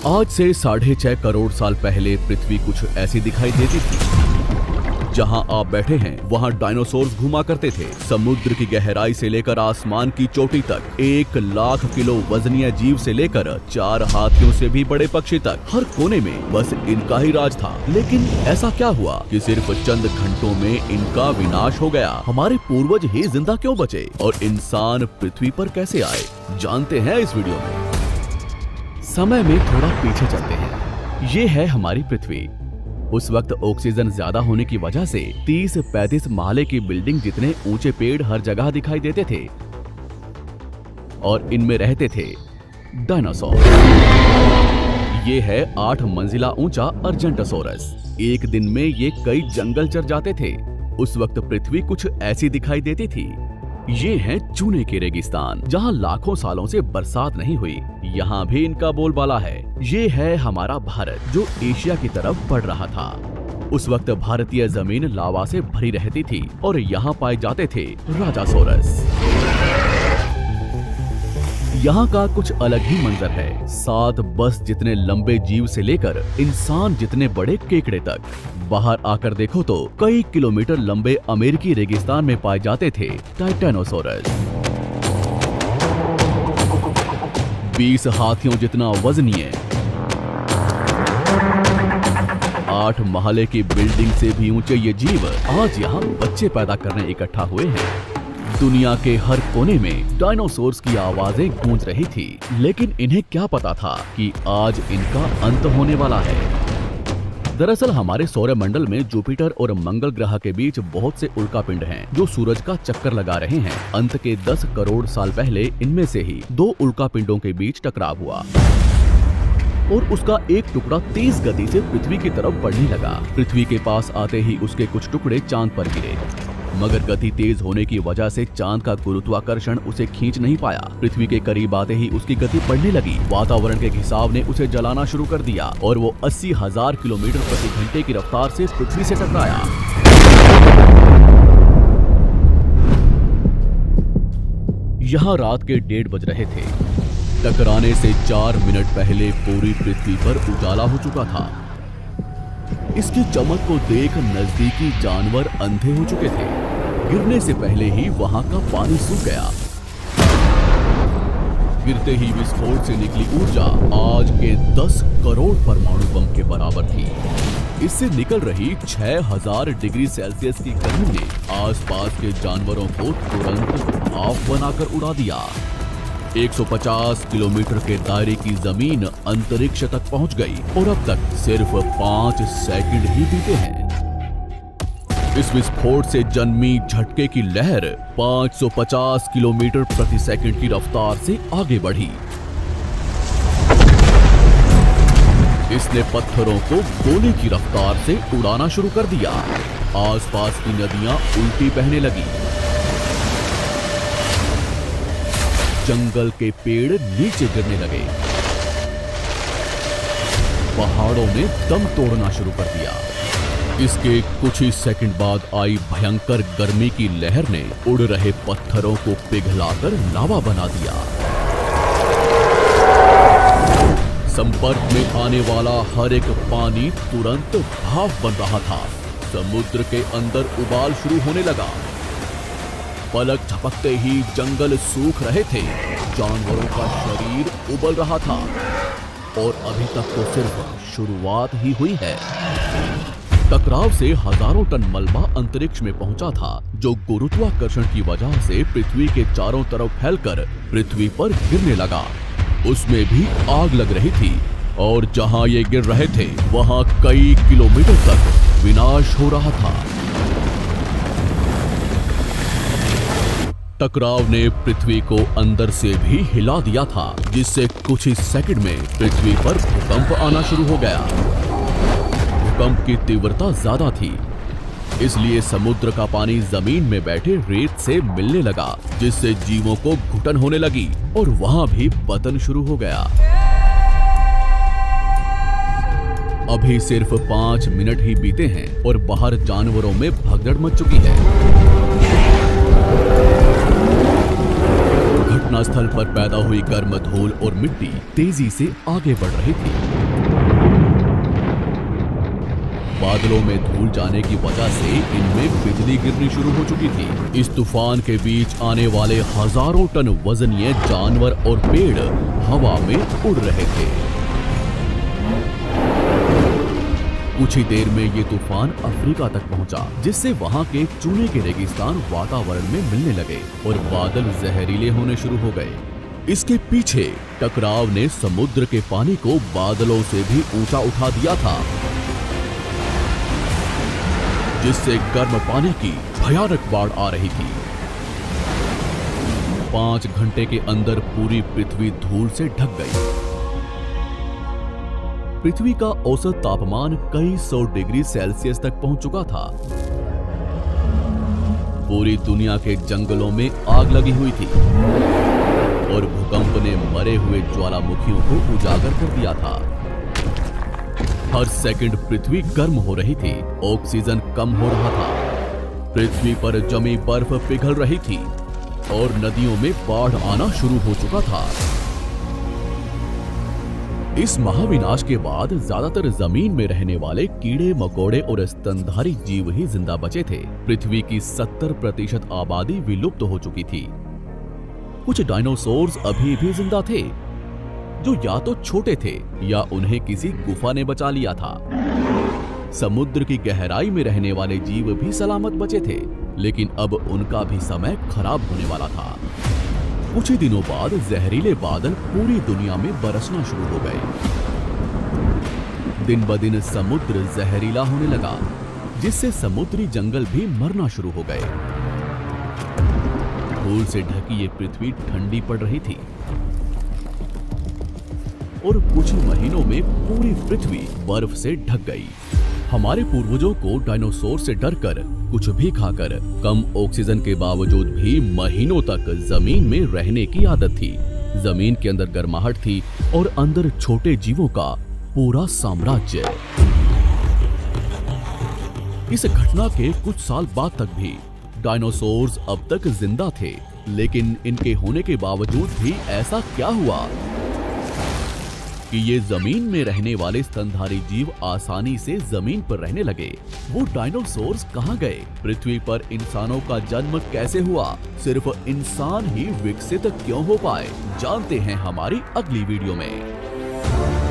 आज से 6.5 करोड़ साल पहले पृथ्वी कुछ ऐसी दिखाई देती थी। जहां आप बैठे हैं वहां डायनासोर्स घुमा करते थे। समुद्र की गहराई से लेकर आसमान की चोटी तक 1 लाख किलो वजनीय जीव से लेकर 4 हाथियों से भी बड़े पक्षी तक हर कोने में बस इनका ही राज था। लेकिन ऐसा क्या हुआ कि सिर्फ चंद घंटों में इनका विनाश हो गया? हमारे पूर्वज ही जिंदा क्यों बचे और इंसान पृथ्वी पर कैसे आए, जानते हैं इस वीडियो में। समय में थोड़ा पीछे चलते हैं। ये है हमारी पृथ्वी। उस वक्त ऑक्सीजन ज्यादा होने की वजह से 30-35 महले की बिल्डिंग जितने ऊंचे पेड़ हर जगह दिखाई देते थे और इनमें रहते थे डायनासोर। ये है 8 मंजिला ऊंचा अर्जेंटोसोरस। एक दिन में ये कई जंगल चर जाते थे। उस वक्त पृथ्वी कुछ ऐसी दिखाई देती थी। ये है चूने के रेगिस्तान, जहाँ लाखों सालों से बरसात नहीं हुई। यहाँ भी इनका बोलबाला है। ये है हमारा भारत, जो एशिया की तरफ बढ़ रहा था। उस वक्त भारतीय जमीन लावा से भरी रहती थी और यहाँ पाए जाते थे राजासोरस। यहाँ का कुछ अलग ही मंजर है। 7 बस जितने लंबे जीव से लेकर इंसान जितने बड़े केकड़े तक। बाहर आकर देखो तो कई किलोमीटर लंबे अमेरिकी रेगिस्तान में पाए जाते थे टाइटेनोसोरस। 20 हाथियों जितना वजनीय, 8 महले की बिल्डिंग से भी ऊंचे ये जीव आज यहाँ बच्चे पैदा करने इकट्ठा हुए हैं। दुनिया के हर कोने में डायनासोर्स की आवाजें गूंज रही थी, लेकिन इन्हें क्या पता था कि आज इनका अंत होने वाला है। दरअसल हमारे सौरमंडल में जुपिटर और मंगल ग्रह के बीच बहुत से उल्कापिंड हैं, जो सूरज का चक्कर लगा रहे हैं। अंत के 10 करोड़ साल पहले इनमें से ही 2 उल्कापिंडों के बीच टकराव हुआ और उसका एक टुकड़ा तेज गति से पृथ्वी की तरफ बढ़ने लगा। पृथ्वी के पास आते ही उसके कुछ टुकड़े चांद पर गिरे, मगर गति तेज होने की वजह से चांद का गुरुत्वाकर्षण उसे खींच नहीं पाया। पृथ्वी के करीब आते ही उसकी गति बढ़ने लगी। वातावरण के घिसाव ने उसे जलाना शुरू कर दिया और वो 80,000 किलोमीटर प्रति घंटे की रफ्तार से पृथ्वी से टकराया। यहाँ रात के 1:30 बज रहे थे। टकराने से 4 मिनट पहले पूरी पृथ्वी पर उजाला हो चुका था। इसकी चमक को देख नजदीकी जानवर अंधे हो चुके थे। गिरने से पहले ही वहां का पानी सूख गया। गिरते ही विस्फोट से निकली ऊर्जा आज के 10 करोड़ परमाणु बम के बराबर थी। इससे निकल रही 6000 डिग्री सेल्सियस की गर्मी ने आसपास के जानवरों को तुरंत भाप बनाकर उड़ा दिया। 150 किलोमीटर के दायरे की जमीन अंतरिक्ष तक पहुंच गई और अब तक सिर्फ 5 सेकंड ही बीते हैं। इस विस्फोट से जन्मी झटके की लहर 550 किलोमीटर प्रति सेकंड की रफ्तार से आगे बढ़ी। इसने पत्थरों को गोले की रफ्तार से उड़ाना शुरू कर दिया। आसपास की नदियां उल्टी बहने लगी। जंगल के पेड़ नीचे गिरने लगे। पहाड़ों ने दम तोड़ना शुरू कर दिया। इसके कुछ ही सेकंड बाद आई भयंकर गर्मी की लहर ने उड़ रहे पत्थरों को पिघलाकर लावा बना दिया। संपर्क में आने वाला हर एक पानी तुरंत भाप बन रहा था। समुद्र के अंदर उबाल शुरू होने लगा। पलक झपकते ही जंगल सूख रहे थे। जानवरों का शरीर उबल रहा था और अभी तक तो सिर्फ शुरुआत ही हुई है। टकराव से हजारों टन मलबा अंतरिक्ष में पहुंचा था, जो गुरुत्वाकर्षण की वजह से पृथ्वी के चारों तरफ फैलकर पृथ्वी पर गिरने लगा। उसमें भी आग लग रही थी और जहां ये गिर रहे थे वहां कई किलोमीटर तक विनाश हो रहा था। टकराव ने पृथ्वी को अंदर से भी हिला दिया था, जिससे कुछ ही सेकंड में पृथ्वी पर भूकंप आना शुरू हो गया। भूकंप की तीव्रता ज्यादा थी, इसलिए समुद्र का पानी जमीन में बैठे रेत से मिलने लगा, जिससे जीवों को घुटन होने लगी और वहां भी पतन शुरू हो गया। अभी सिर्फ 5 मिनट ही बीते हैं और बाहर जानवरों में भगदड़ मच चुकी है। घटनास्थल पर पैदा हुई गर्म धूल और मिट्टी तेजी से आगे बढ़ रही थी। बादलों में धूल जाने की वजह से इनमें बिजली गिरनी शुरू हो चुकी थी। इस तूफान के बीच आने वाले हजारों टन वजनीय जानवर और पेड़ हवा में उड़ रहे थे। कुछ ही देर में ये तूफान अफ्रीका तक पहुंचा, जिससे वहां के चूने के रेगिस्तान वातावरण में मिलने लगे और बादल जहरीले होने शुरू हो गए। इसके पीछे टकराव ने समुद्र के पानी को बादलों से भी ऊंचा उठा दिया था, जिससे गर्म पानी की भयानक बाढ़ आ रही थी। 5 घंटे के अंदर पूरी पृथ्वी धूल से ढक गई। पृथ्वी का औसत तापमान कई 100 डिग्री सेल्सियस तक पहुंच चुका था। पूरी दुनिया के जंगलों में आग लगी हुई थी और भूकंप ने मरे हुए ज्वालामुखियों को उजागर कर दिया था। हर सेकंड पृथ्वी गर्म हो रही थी, ऑक्सीजन कम हो रहा था, पृथ्वी पर जमी बर्फ पिघल रही थी और नदियों में बाढ़ आना शुरू हो चुका था। इस महाविनाश के बाद ज्यादातर जमीन में रहने वाले कीड़े मकोड़े और स्तनधारी जीव ही जिंदा बचे थे। पृथ्वी की 70% आबादी विलुप्त हो चुकी थी। कुछ डायनासोर्स अभी भी जिंदा थे, जो या तो छोटे थे या उन्हें किसी गुफा ने बचा लिया था। समुद्र की गहराई में रहने वाले जीव भी सलामत बचे थे, लेकिन अब उनका भी समय खराब होने वाला था। कुछ ही दिनों बाद जहरीले बादल पूरी दुनिया में बरसना शुरू हो गए। दिन ब दिन समुद्र जहरीला होने लगा, जिससे समुद्री जंगल भी मरना शुरू हो गए। धूल से ढकी ये पृथ्वी ठंडी पड़ रही थी और कुछ ही महीनों में पूरी पृथ्वी बर्फ से ढक गई। हमारे पूर्वजों को डायनासोर से डरकर कुछ भी खाकर कम ऑक्सीजन के बावजूद भी महीनों तक जमीन में रहने की आदत थी। जमीन के अंदर गर्माहट थी और अंदर छोटे जीवों का पूरा साम्राज्य। इस घटना के कुछ साल बाद तक भी डायनासोर्स अब तक जिंदा थे, लेकिन इनके होने के बावजूद भी ऐसा क्या हुआ कि ये जमीन में रहने वाले स्तनधारी जीव आसानी से जमीन पर रहने लगे? वो डायनासोर्स कहाँ गए? पृथ्वी पर इंसानों का जन्म कैसे हुआ? सिर्फ इंसान ही विकसित क्यों हो पाए? जानते हैं हमारी अगली वीडियो में।